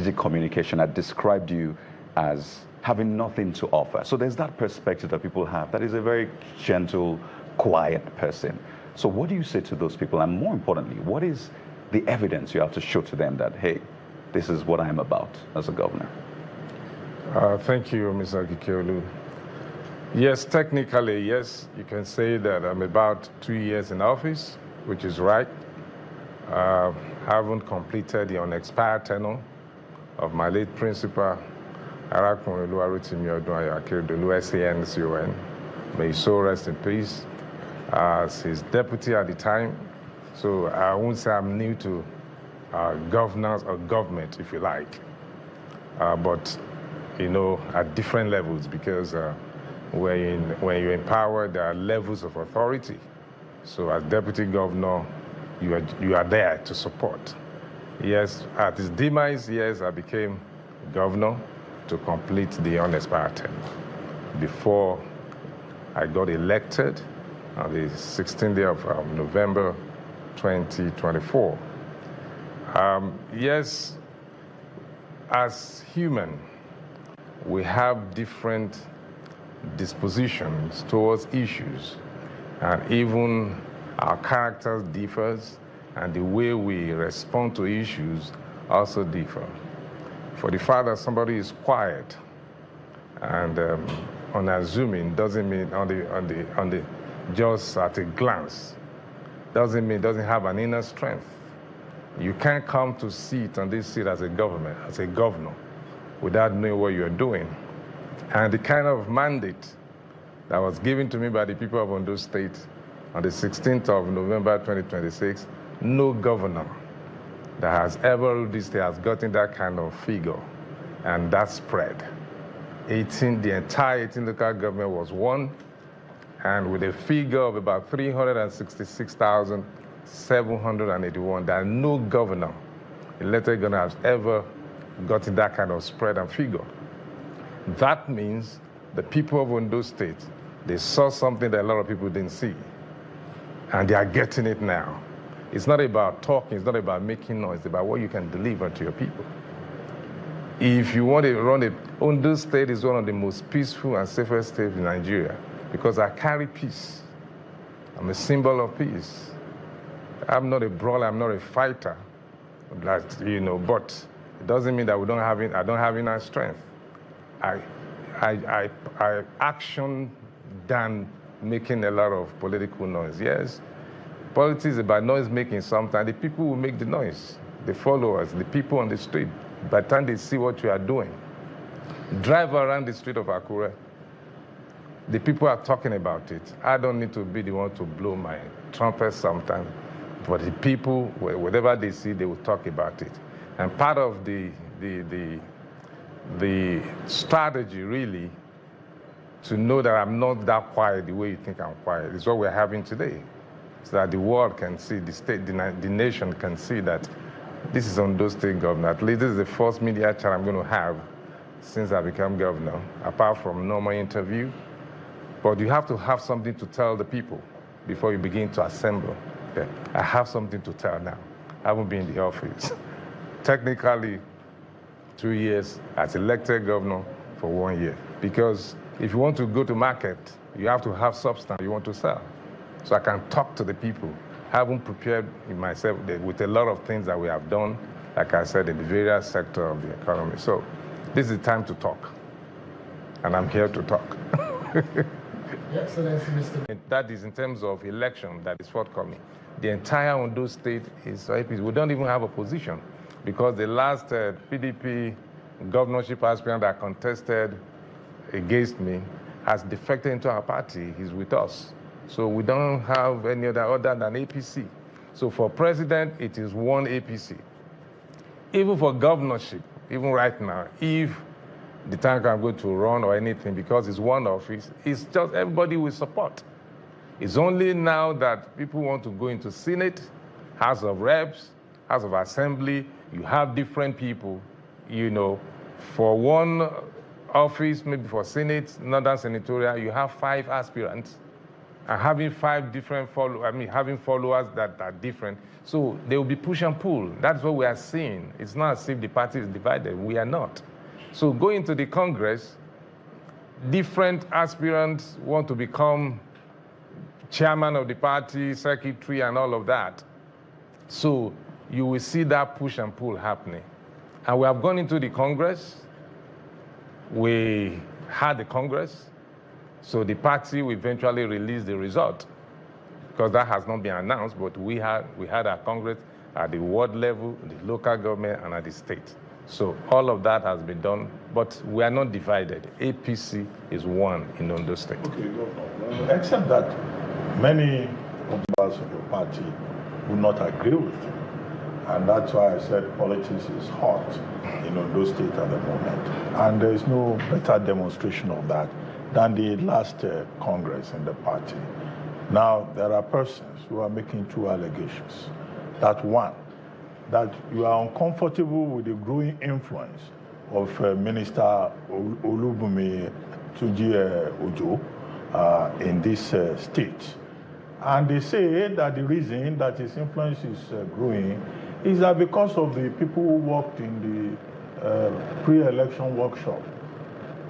strategic communication had described you as having nothing to offer. So there's that perspective that people have, that is a very gentle, quiet person. So what do you say to those people? And more importantly, what is the evidence you have to show to them that, hey, this is what I'm about as a governor? Thank you, Mr. Kikeolu. Yes, technically, yes, you can say that I'm about 2 years in office, which is right. Haven't completed the unexpired tenure of my late principal, Arakunrin Oluwarotimi Odun Akeredolu, SANCON. May his soul rest in peace. As his deputy at the time, so I won't say I'm new to governance or government, if you like, but you know, at different levels, because when you're empowered, there are levels of authority. So as deputy governor, you are there to support. Yes, at his demise, yes, I became governor to complete the unexpired term before I got elected on the 16th day of November 2024. Yes, as human, we have different dispositions towards issues, and even our characters differs, and the way we respond to issues also differ. For the fact that somebody is quiet and unassuming doesn't mean on the just at a glance doesn't mean doesn't have an inner strength. You can't come to sit on this seat as a governor, without knowing what you're doing. And the kind of mandate that was given to me by the people of Ondo State on the 16th of November 2026, no governor that has ever ruled this state has gotten that kind of figure and that spread. The entire 18 local government was won, and with a figure of about 366,781, that no governor, elected governor, has ever gotten that kind of spread and figure. That means the people of Ondo State, they saw something that a lot of people didn't see, and they are getting it now. It's not about talking, it's not about making noise, it's about what you can deliver to your people. If you want to run it, Ondo State is one of the most peaceful and safest states in Nigeria because I carry peace. I'm a symbol of peace. I'm not a brawler, I'm not a fighter, but it doesn't mean that I don't have enough strength. I action than making a lot of political noise. Yes, politics is about noise making sometimes. The people will make the noise, the followers, the people on the street. By the time they see what you are doing, drive around the street of Akure. The people are talking about it. I don't need to be the one to blow my trumpet sometimes, but the people, whatever they see, they will talk about it. And part of the strategy, really, to know that I'm not that quiet the way you think I'm quiet, is what we're having today, so that the world can see, the state, the nation can see that this is Ondo State Governor. At least this is the first media chat I'm going to have since I became governor, apart from normal interview. But you have to have something to tell the people before you begin to assemble. Yeah. I have something to tell now. I haven't been in the office. Technically, 2 years as elected governor for 1 year. Because if you want to go to market, you have to have substance you want to sell. So I can talk to the people. I haven't prepared myself with a lot of things that we have done, like I said, in the various sectors of the economy. So this is the time to talk. And I'm here to talk. Excellency, Mr. That is in terms of election that is forthcoming. The entire Ondo State is APC. We don't even have a position because the last PDP governorship aspirant that contested against me has defected into our party. He's with us. So we don't have any other than APC. So for president, it is one APC. Even for governorship, even right now, if the time I'm going to run or anything, because it's one office, it's just everybody will support. It's only now that people want to go into Senate, House of Reps, House of Assembly. You have different people, for one office, maybe for Senate, Northern Senatorial, you have 5 aspirants. and having having followers that are different. So they will be push and pull. That's what we are seeing. It's not as if the party is divided. We are not. So going to the Congress, different aspirants want to become chairman of the party, secretary, and all of that. So you will see that push and pull happening. And we have gone into the Congress. We had the Congress. So the party will eventually release the result, because that has not been announced, but we had our Congress at the ward level, the local government, and at the state. So all of that has been done, but we are not divided. APC is one in Ondo State. Okay, Governor. Except that many members of your party will not agree with you. And that's why I said politics is hot in Ondo State at the moment. And there is no better demonstration of that than the last Congress in the party. Now, there are persons who are making two allegations. That one, that you are uncomfortable with the growing influence of Minister Olubunmi Tunji Ojo in this state. And they say that the reason that his influence is growing is that because of the people who worked in the pre-election workshop,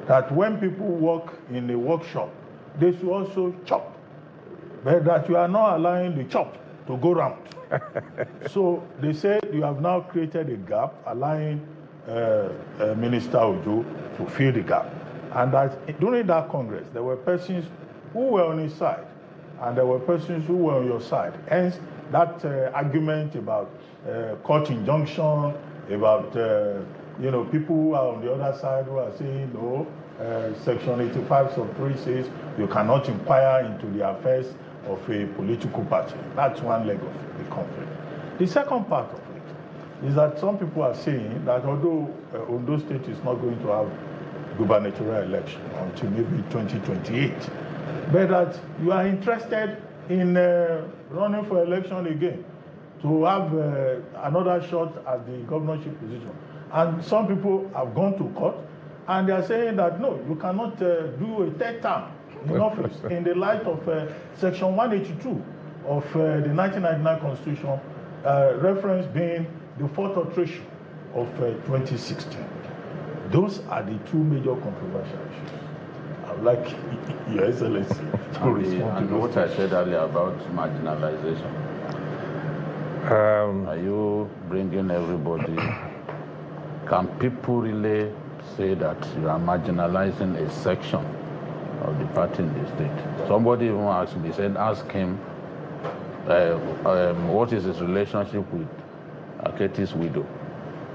that when people work in a workshop, they should also chop, but that you are not allowing the chop to go round. So they say you have now created a gap, allowing Minister Ojo to fill the gap. And that during that Congress, there were persons who were on his side, and there were persons who were on your side. Hence, that argument about court injunction, about people who are on the other side who are saying, no, Section 85 sub 3 says you cannot inquire into the affairs of a political party. That's one leg of the conflict. The second part of it is that some people are saying that although Ondo State is not going to have gubernatorial election until maybe 2028, but that you are interested in running for election again to have another shot at the governorship position. And some people have gone to court and they are saying that no, you cannot do a third term in office in the light of Section 182 of the 1999 Constitution, reference being the fourth alteration of 2016. Those are the two major controversial issues. I would like Your Excellency to respond to what I said earlier about marginalization. Are you bringing everybody? Can people really say that you are marginalizing a section of the party in the state? Somebody even asked me, said, ask him what is his relationship with Aketi's widow.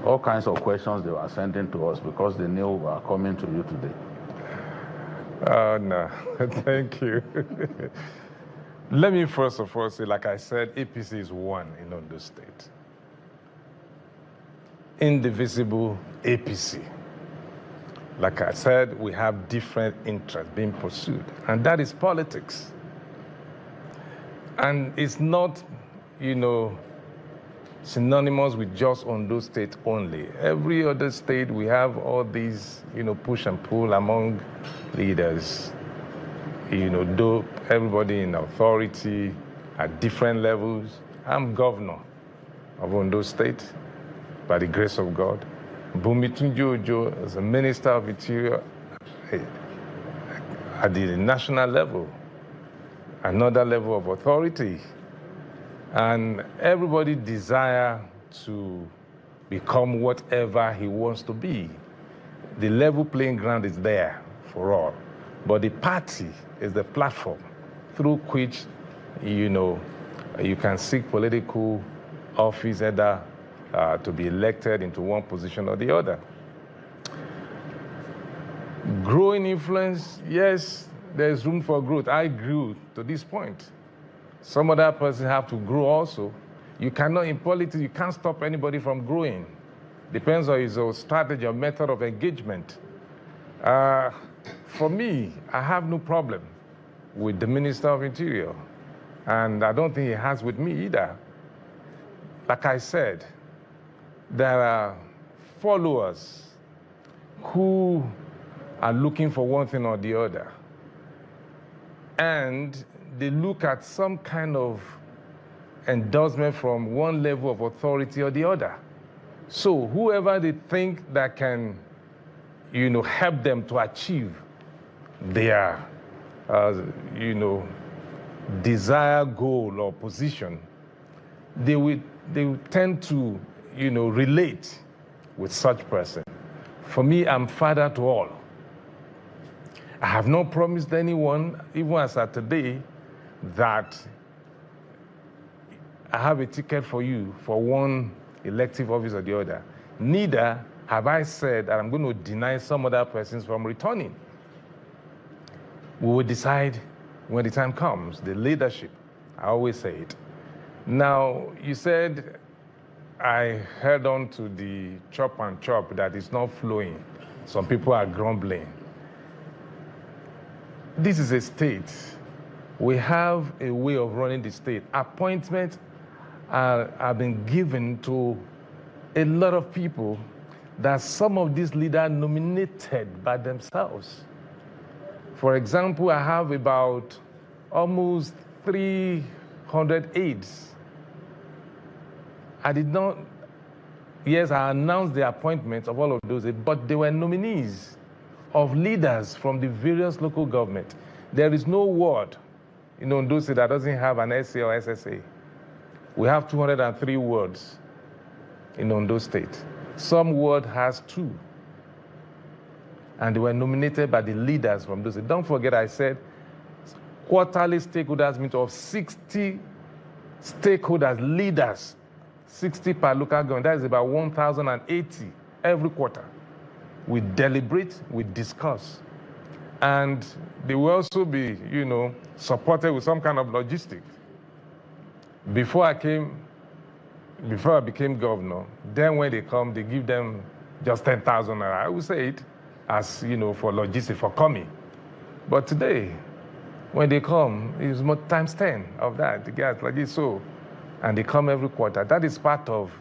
All kinds of questions they were sending to us because they knew we were coming to you today. No, thank you. Let me first of all say, like I said, APC is one in Ondo State. Indivisible APC. Like I said, we have different interests being pursued, and that is politics. And it's not, synonymous with just Ondo State only. Every other state, we have all these, push and pull among leaders. Though everybody in authority at different levels. I'm governor of Ondo State by the grace of God. Bumi Tunji Ojo is a minister of interior at the national level, another level of authority. And everybody desire to become whatever he wants to be. The level playing ground is there for all. But the party is the platform through which, you can seek political office, either to be elected into one position or the other. Growing influence, yes, there's room for growth. I grew to this point. Some other person have to grow also. You cannot, in politics, you can't stop anybody from growing. Depends on his strategy or method of engagement. For me, I have no problem with the Minister of Interior. And I don't think he has with me either. Like I said, there are followers who are looking for one thing or the other. And they look at some kind of endorsement from one level of authority or the other. So whoever they think that can, help them to achieve their, desired goal or position, they will tend to, relate with such person. For me, I'm father to all. I have not promised anyone, even as of today, that I have a ticket for you for one elective office or the other. Neither have I said that I'm going to deny some other persons from returning. We will decide when the time comes, the leadership. I always say it. Now, you said I held on to the chop and chop that is not flowing. Some people are grumbling. This is a state. We have a way of running the state. Appointments have been given to a lot of people that some of these leaders nominated by themselves. For example, I have about almost 300 aides. I did not, yes, I announced the appointments of all of those, but they were nominees of leaders from the various local governments. There is no ward in Ondo State that doesn't have an SA or SSA. We have 203 wards in Ondo State. Some ward has 2. And they were nominated by the leaders from those. Don't forget I said quarterly stakeholders meet of 60 stakeholders, leaders, 60 per local government. That is about 1,080 every quarter. We deliberate, we discuss. And they will also be, supported with some kind of logistics. Before I became governor, then when they come, they give them just 10,000 naira. I would say it as, for logistics, for coming. But today, when they come, it's more times 10 of that. They get like this, so, and they come every quarter. That is part of,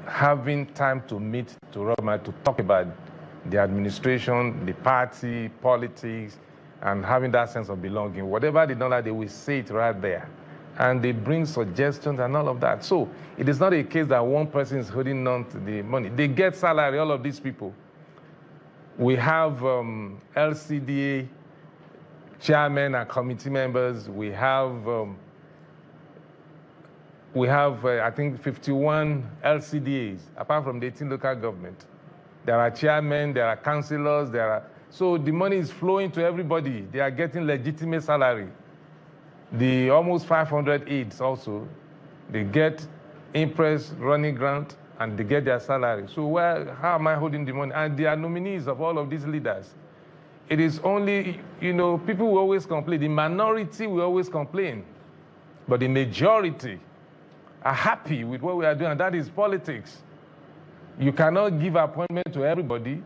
having time to meet, to talk about the administration, the party, politics, and having that sense of belonging. Whatever they don't like, they will say it right there. And they bring suggestions and all of that. So it is not a case that one person is holding on to the money. They get salary, all of these people. We have LCDA chairmen and committee members. We have I think, 51 LCDAs, apart from the 18 local government. There are chairmen, there are councillors, so the money is flowing to everybody. They are getting legitimate salary. The almost 500 aides also, they get impress running grant and they get their salary. So how am I holding the money? And they are nominees of all of these leaders. It is only, people will always complain. The minority will always complain. But the majority are happy with what we are doing, and that is politics. You cannot give appointment to everybody.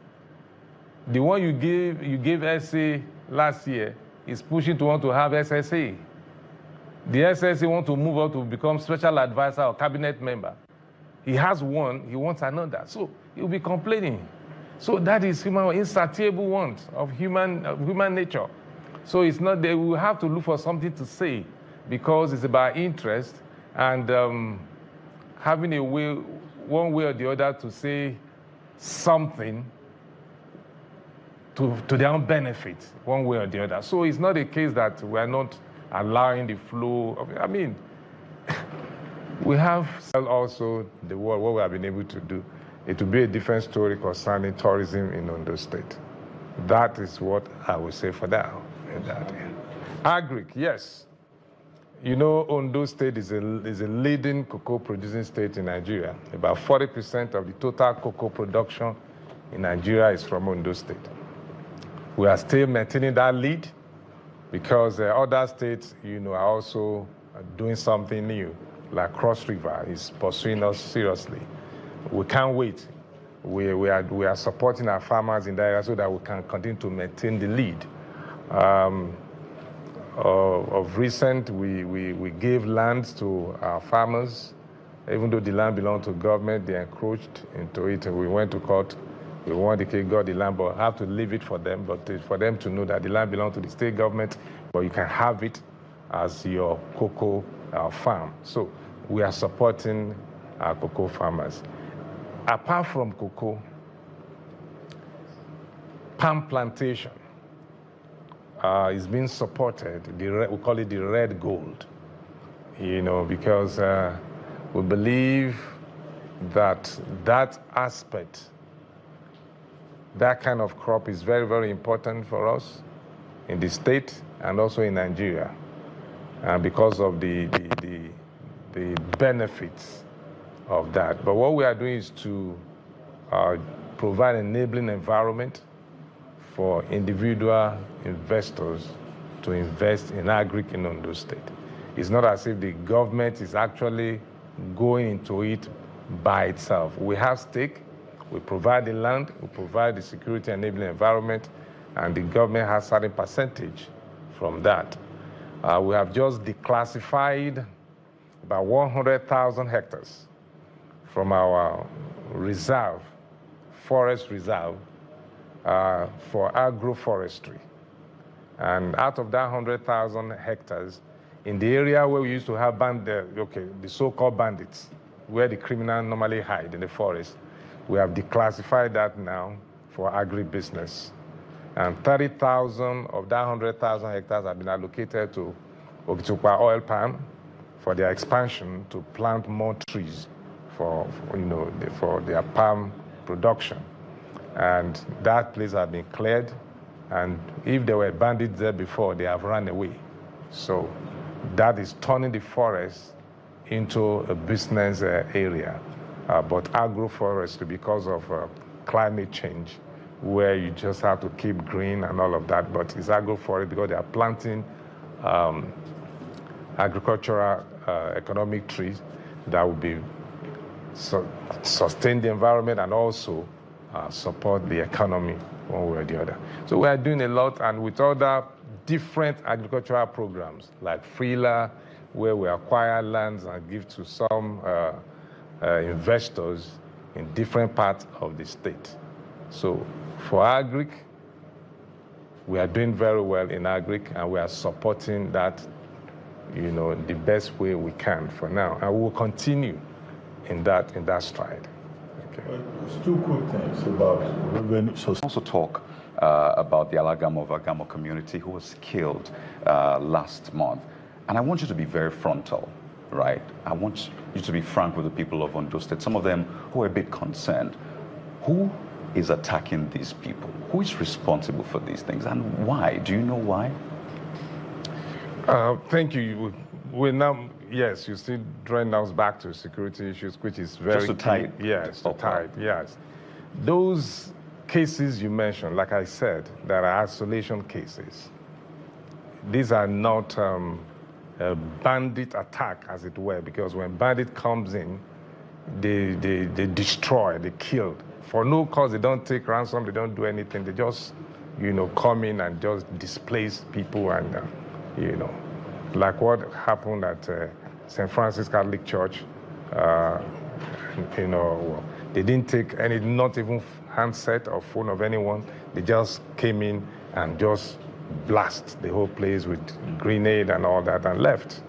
The one you gave SA last year is pushing to want to have SSA. The SSA want to move on to become special advisor or cabinet member. He has one, he wants another. So he'll be complaining. So that is insatiable want of human nature. So it's not that we have to look for something to say because it's about interest and having a way, one way or the other to say something to their own benefit, one way or the other. So it's not a case that we are not allowing the flow of, we have also the world, what we have been able to do. It will be a different story concerning tourism in Ondo State. That is what I will say for now. Agric, yes. Ondo State is a leading cocoa producing state in Nigeria. About 40% of the total cocoa production in Nigeria is from Ondo State. We are still maintaining that lead because other states, are also doing something new, like Cross River is pursuing us seriously. We can't wait. We are supporting our farmers in that area so that we can continue to maintain the lead. Of recent, we gave lands to our farmers. Even though the land belonged to government, they encroached into it, and we went to court We want the got the land, but have to leave it for them. But for them to know that the land belongs to the state government, but you can have it as your cocoa farm. So we are supporting our cocoa farmers. Apart from cocoa, palm plantation is being supported. We call it the red gold, because we believe that aspect, that kind of crop is very, very important for us in the state and also in Nigeria, because of the benefits of that. But what we are doing is to provide an enabling environment for individual investors to invest in agric in Ondo State. It's not as if the government is actually going into it by itself. We have stake, we provide the land, we provide the security enabling environment, and the government has a certain percentage from that. We have just declassified about 100,000 hectares from our reserve, forest reserve, for agroforestry. And out of that 100,000 hectares, in the area where we used to have the so-called bandits, where the criminals normally hide in the forest, we have declassified that now for agribusiness. And 30,000 of that 100,000 hectares have been allocated to Okitukpa oil palm for their expansion to plant more trees for their palm production. And that place has been cleared. And if there were bandits there before, they have run away. So that is turning the forest into a business area. But agroforestry, because of climate change, where you just have to keep green and all of that, but it's agroforestry because they are planting agricultural economic trees that will be sustain the environment and also support the economy one way or the other. So we are doing a lot, and with other different agricultural programs like FREELA, where we acquire lands and give to some investors in different parts of the state. So for agric, we are doing very well in agric, and we are supporting that, the best way we can for now, and we will continue in that stride. Okay. There's two quick things about revenue. Also talk about the Alagamo Vagamo community who was killed last month. And I want you to be very frontal, right? I want you to be frank with the people of Ondo State, some of them who are a bit concerned. Who is attacking these people? Who is responsible for these things, and why? Do you know why? Thank you. We're now, yes, you see, drawing us back to security issues, which is very... Just to tie. Yes, to tie, yes. Those cases you mentioned, like I said, that are isolation cases. These are not a bandit attack, as it were, because when bandit comes in, they destroy, they kill. For no cause, they don't take ransom, they don't do anything. They just, come in and just displace people and, like what happened at St. Francis Catholic Church. They didn't take any, not even handset or phone of anyone. They just came in and just blast the whole place with grenade and all that and left.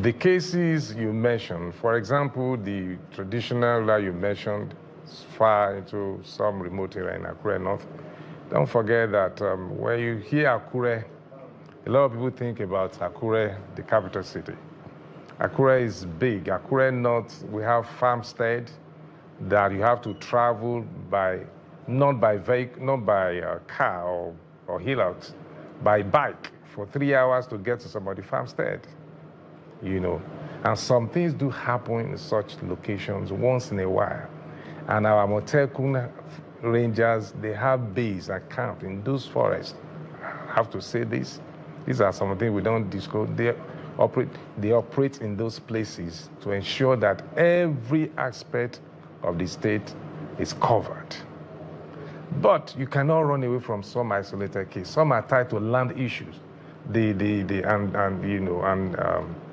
The cases you mentioned, for example, the traditional that you mentioned, far into some remote area in Akure North. Don't forget that when you hear Akure, a lot of people think about Akure, the capital city. Akure is big. Akure North, we have farmstead that you have to travel by, not by car or hillox, by bike for 3 hours to get to somebody's farmstead. And some things do happen in such locations once in a while. And our Motekun Rangers, they have base and camp in those forests. I have to say this. These are some things we don't disclose. They operate in those places to ensure that every aspect of the state is covered. But you cannot run away from some isolated case. Some are tied to land issues,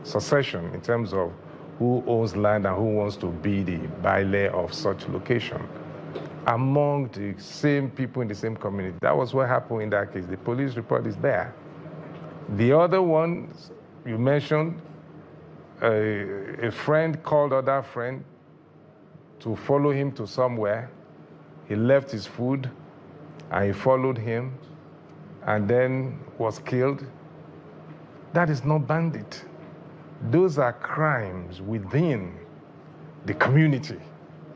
succession in terms of who owns land and who wants to be the baile of such location. among the same people in the same community. That was what happened in that case. The police report is there. The other one, you mentioned, a friend called other friend to follow him to somewhere. He left his food and he followed him and then was killed. That is not bandit. Those are crimes within the community.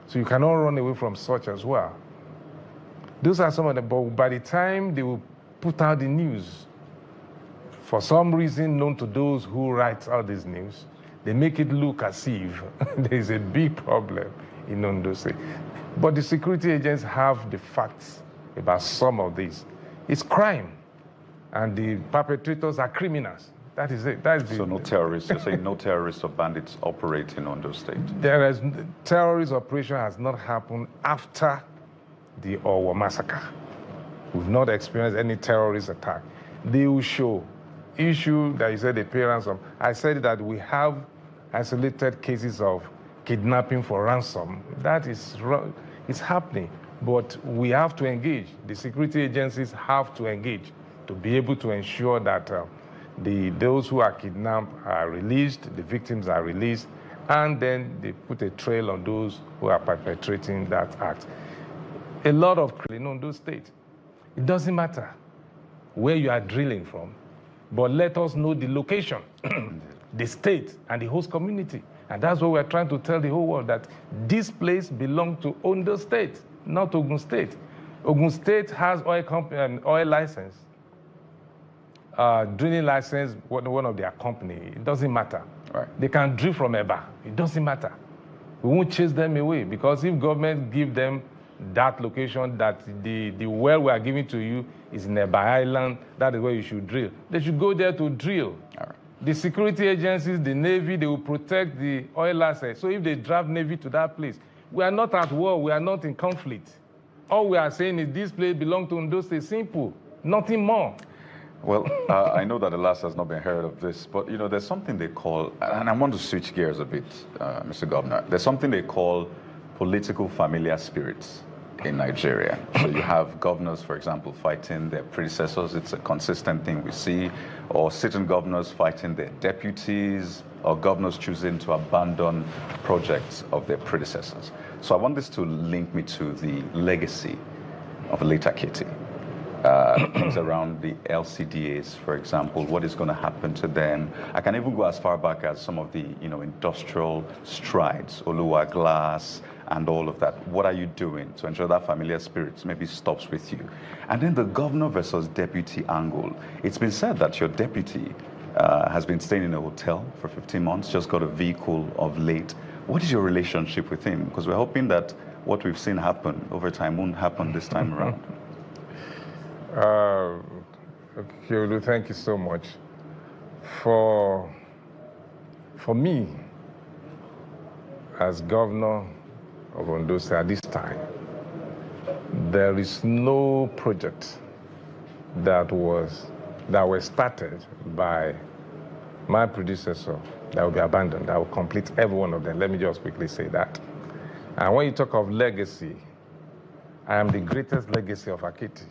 So you cannot run away from such as well. Those are some of them, but by the time they will put out the news, for some reason known to those who write out this news, they make it look as if there is a big problem in Ondo State. But the security agents have the facts about some of this. It's crime, and the perpetrators are criminals. That is it. So no terrorists, you're saying no terrorists or bandits operate in Ondo State? Terrorist operation has not happened after the Owo massacre. We've not experienced any terrorist attack. They will show issue that you said the parents of. I said that we have isolated cases of kidnapping for ransom. That is it's happening, but we have to engage. The security agencies have to engage to be able to ensure that those who are kidnapped are released, the victims are released, and then they put a trail on those who are perpetrating that act. A lot of crime in Ondo State. It doesn't matter where you are drilling from, but let us know the location, the state, and the host community. And that's what we're trying to tell the whole world, that this place belongs to Ondo State, not Ogun State. Ogun State has oil company and oil license. Drilling license, one of their company. It doesn't matter. Right. They can drill from Eba. It doesn't matter. We won't chase them away, because if government give them that location, that the well we are giving to you is in Eba Island, that is where you should drill. They should go there to drill. All right. The security agencies, the Navy, they will protect the oil assets. So if they draft Navy to that place, we are not at war, we are not in conflict. All we are saying is this place belongs to Ondo State. Simple, nothing more. Well, I know that the last has not been heard of this, but you know, there's something they call, and I want to switch gears a bit, Mr. Governor. There's something they call political familiar spirits in Nigeria. So you have governors, for example, fighting their predecessors. It's a consistent thing we see. Or sitting governors fighting their deputies, or governors choosing to abandon projects of their predecessors. So I want this to link me to the legacy of late Akiti. Things around the LCDAs, for example, what is going to happen to them. I can even go as far back as some of the, industrial strides, Oluwa Glass, and all of that. What are you doing to ensure that familiar spirit maybe stops with you? And then the governor versus deputy angle. It's been said that your deputy has been staying in a hotel for 15 months, just got a vehicle of late. What is your relationship with him? Because we're hoping that what we've seen happen over time won't happen this time around. Okay, Olu, thank you so much. For me, as governor of Ondo State at this time, there is no project that was started by my predecessor that will be abandoned. I will complete every one of them. Let me just quickly say that. And when you talk of legacy, I am the greatest legacy of Akiti,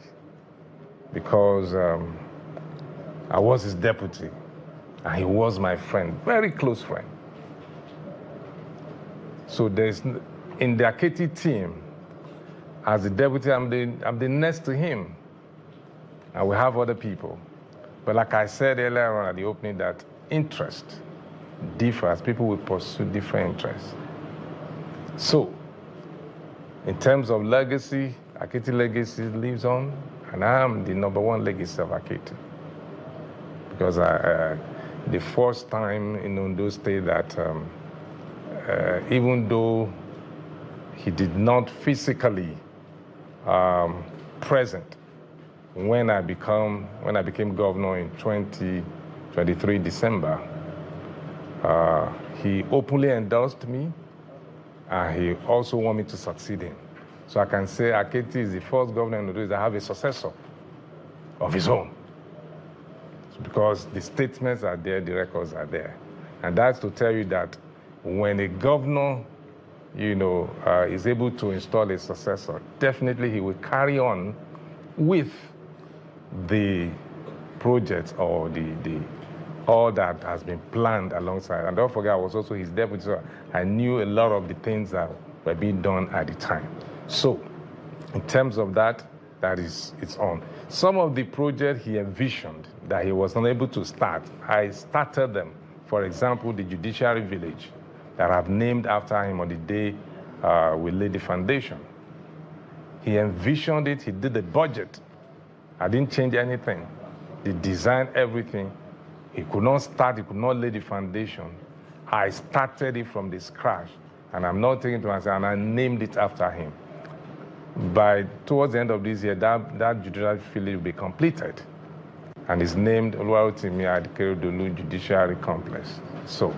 because I was his deputy, and he was my friend, very close friend. So there's, in the Akiti team, as the deputy, I'm the next to him, and we have other people. But like I said earlier on at the opening, that interest differs. People will pursue different interests. So, in terms of legacy, Akiti legacy lives on, and I am the #1 legacy of Akiti. Because the first time in Ondo State that even though he did not physically present when I became governor in 2023 December, he openly endorsed me, and he also wanted me to succeed him. So I can say Akiti is the first governor in Ondo State that have a successor of his own. Because the statements are there, the records are there. And that's to tell you that when a governor is able to install a successor, definitely he will carry on with the project or all that has been planned alongside. And don't forget, I was also his deputy, so I knew a lot of the things that were being done at the time. So, in terms of that, it's on. Some of the projects he envisioned that he was unable to start, I started them. For example, the Judiciary Village that I've named after him on the day we laid the foundation. He envisioned it, he did the budget. I didn't change anything. He designed everything. He could not start, he could not lay the foundation. I started it from the scratch, and I'm not taking to myself, and I named it after him. Towards the end of this year, that judicial village will be completed, and it's named Oluwarotimi Akeredolu Judiciary Complex. So,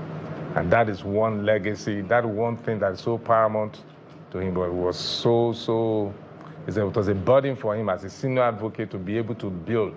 and that is one legacy, that one thing that is so paramount to him, but it was it was a burden for him as a senior advocate to be able to build